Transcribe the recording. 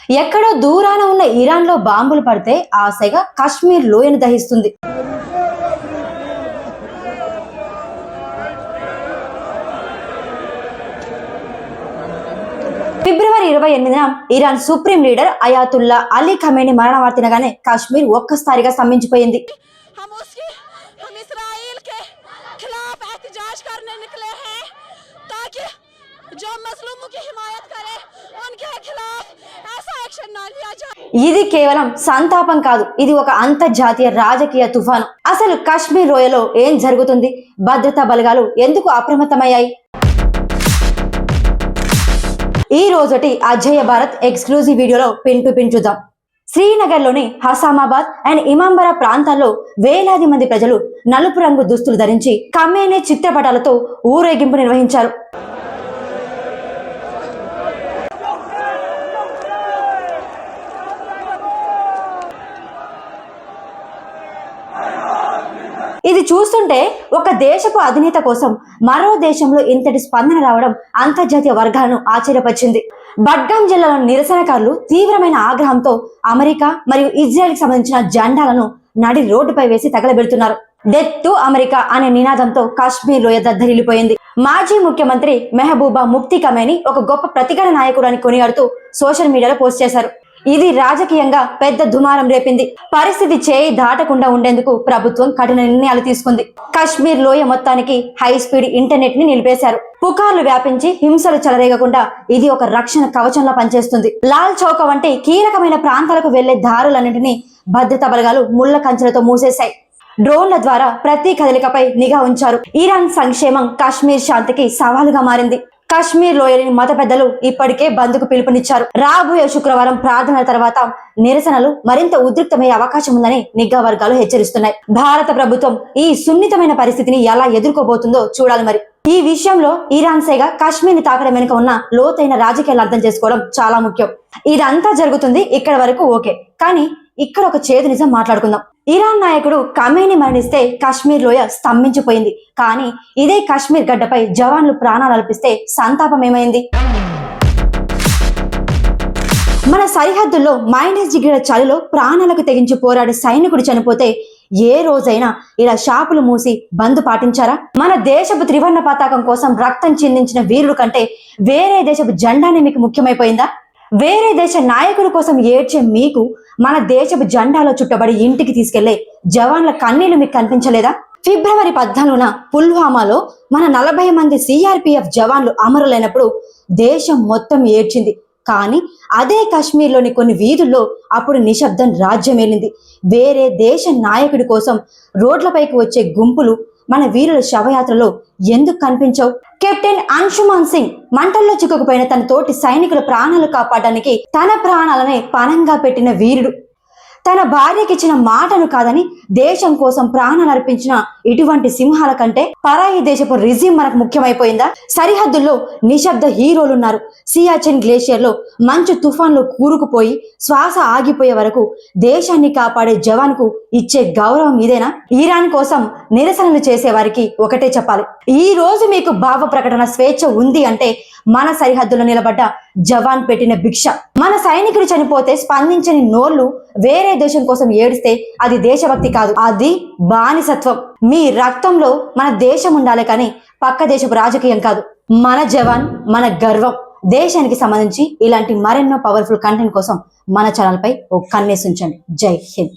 ఎక్కడో దూరాన ఉన్న ఇరాన్ లో బాంబులు పడితే ఆ సెగ కాశ్మీర్ లోయను దహిస్తుంది. ఫిబ్రవరి 28న Iran supreme leader Ayatollah Ali Khamenei మరణ వార్తనగానే కాశ్మీర్ ఒక్కసారిగా స్తంభించిపోయింది. ఇది కేవలం సంతాపం కాదు, ఇది ఒక అంతర్జాతీయ రాజకీయ తుఫాను. అసలు కాశ్మీర్ లోయలో ఏం జరుగుతుంది? భద్రతా బలగాలు ఎందుకు అప్రమత్తమయ్యాయి? ఈ రోజుటి అజేయ భారత్ ఎక్స్క్లూజివ్ వీడియోలో పిన్ టు పిన్ చూద్దాం. శ్రీనగర్ లోని హసామాబాద్ అండ్ ఇమాంబరా ప్రాంతాల్లో వేలాది మంది ప్రజలు నలుపు రంగు దుస్తులు ధరించి ఖమేనీ చిత్రపటాలతో ఊరేగింపు నిర్వహించారు. ఇది చూస్తుంటే ఒక దేశపు అధినేత కోసం మరో దేశంలో ఇంతటి స్పందన రావడం అంతర్జాతీయ వర్గాలను ఆశ్చర్యపరిచింది. బడ్గాం జిల్లాలోని నిరసనకారులు తీవ్రమైన ఆగ్రహంతో అమెరికా మరియు ఇజ్రాయెల్ కి సంబంధించిన జెండాలను నడి రోడ్డుపై వేసి తగలబెడుతున్నారు. డెత్ టు అమెరికా అనే నినాదంతో కాశ్మీర్ లోయ దద్దరిల్లిపోయింది. మాజీ ముఖ్యమంత్రి మెహబూబా ముఫ్తీ ఖమేనీ ఒక గొప్ప ప్రతిఘటన నాయకుడు అని కొనియాడుతూ సోషల్ మీడియాలో పోస్ట్ చేశారు. ఇది రాజకీయంగా పెద్ద దుమారం రేపింది. పరిస్థితి చేయి దాటకుండా ఉండేందుకు ప్రభుత్వం కఠిన నిర్ణయాలు తీసుకుంది. కాశ్మీర్ లోయ మొత్తానికి హై స్పీడ్ ఇంటర్నెట్ ని నిలిపేశారు. పుకార్లు వ్యాపించి హింసలు చెలరేగకుండా ఇది ఒక రక్షణ కవచంలా పనిచేస్తుంది. లాల్ చౌక వంటి కీలకమైన ప్రాంతాలకు వెళ్లే దారులన్నింటినీ భద్రతా బలగాలు ముళ్ల కంచెలతో మూసేశాయి. డ్రోన్ల ద్వారా ప్రతి కదలికపై నిఘా ఉంచారు. ఇరాన్ సంక్షేమం కాశ్మీర్ శాంతికి సవాలుగా మారింది. కాశ్మీర్ లోయలోని మత పెద్దలు ఇప్పటికే బంద్కు పిలుపునిచ్చారు. రాబోయే శుక్రవారం ప్రార్థనల తర్వాత నిరసనలు మరింత ఉద్రిక్తమయ్యే అవకాశం ఉందని నిఘా వర్గాలు హెచ్చరిస్తున్నాయి. భారత ప్రభుత్వం ఈ సున్నితమైన పరిస్థితిని ఎలా ఎదుర్కోబోతుందో చూడాలి. మరి ఈ విషయంలో ఇరాన్ సేగా కాశ్మీర్ ని తాకడం వెనుక ఉన్న లోతైన రాజకీయాలు అర్థం చేసుకోవడం చాలా ముఖ్యం. ఇదంతా జరుగుతుంది ఇక్కడ వరకు ఓకే, కానీ ఇక్కడ ఒక చేదు నిజం మాట్లాడుకుందాం. ఇరాన్ నాయకుడు ఖమేనీ మరణిస్తే కాశ్మీర్ లోయ స్తంభించిపోయింది. కానీ ఇదే కాశ్మీర్ గడ్డపై జవాన్లు ప్రాణాలు అర్పిస్తే సంతాపం ఏమైంది? మన సరిహద్దుల్లో -డిగ్రీల చలిలో ప్రాణాలకు తెగించి పోరాడే సైనికుడు చనిపోతే ఏ రోజైనా ఇలా షాపులు మూసి బంద్ పాటించారా? మన దేశపు త్రివర్ణ పతాకం కోసం రక్తం చిందించిన వీరుడు కంటే వేరే దేశపు జెండానే మీకు ముఖ్యమైపోయిందా? వేరే దేశ నాయకుల కోసం ఏడ్చే మీకు మన దేశపు జెండాలో చుట్టబడి ఇంటికి తీసుకెళ్లే జవాన్ల కన్నీళ్లు మీకు కనిపించలేదా? ఫిబ్రవరి 14న పుల్వామాలో మన 40 మంది సిఆర్పిఎఫ్ జవాన్లు అమరులైనప్పుడు దేశం మొత్తం ఏడ్చింది. కానీ అదే కాశ్మీర్లోని కొన్ని వీధుల్లో అప్పుడు నిశ్శబ్దం రాజ్యమేలింది. వేరే దేశ నాయకుడి కోసం రోడ్లపైకి వచ్చే గుంపులు మన వీరుల శవయాత్రలో ఎందుకు కనిపించవు? కెప్టెన్ అంశుమాన్ సింగ్ మంటల్లో చిక్కుకుపోయిన తన తోటి సైనికుల ప్రాణాలు కాపాడడానికి తన ప్రాణాలనే పణంగా పెట్టిన వీరుడు. తన భార్యకి ఇచ్చిన మాటను కాదని దేశం కోసం ప్రాణాలు అర్పించిన ఇటువంటి సింహాల కంటే పరాయి దేశపు రిజిమ్ మనకు ముఖ్యమైపోయిందా? సరిహద్దుల్లో నిశ్శబ్ద హీరోలున్నారు. సియాచిన్ గ్లేషియర్ లో మంచు తుఫాన్లో కూరుకుపోయి శ్వాస ఆగిపోయే వరకు దేశాన్ని కాపాడే జవాన్ కు ఇచ్చే గౌరవం ఇదేనా? ఇరాన్ కోసం నిరసనలు చేసే వారికి ఒకటే చెప్పాలి, ఈ రోజు మీకు భావ ప్రకటన స్వేచ్ఛ ఉంది అంటే మన సరిహద్దులో నిలబడ్డ జవాన్ పెట్టిన భిక్ష. మన సైనికుడు చనిపోతే స్పందించని నోళ్లు వేరే దేశం కోసం ఏడిస్తే అది దేశభక్తి కాదు, అది బానిసత్వం. మీ రక్తంలో మన దేశం ఉండాలి కానీ పక్క దేశపు రాజకీయం కాదు. మన జవాన్ మన గర్వం. దేశానికి సంబంధించి ఇలాంటి మరెన్నో పవర్ఫుల్ కంటెంట్ కోసం మన ఛానల్ పై ఓ కన్నేసి ఉంచండి. జై హింద్.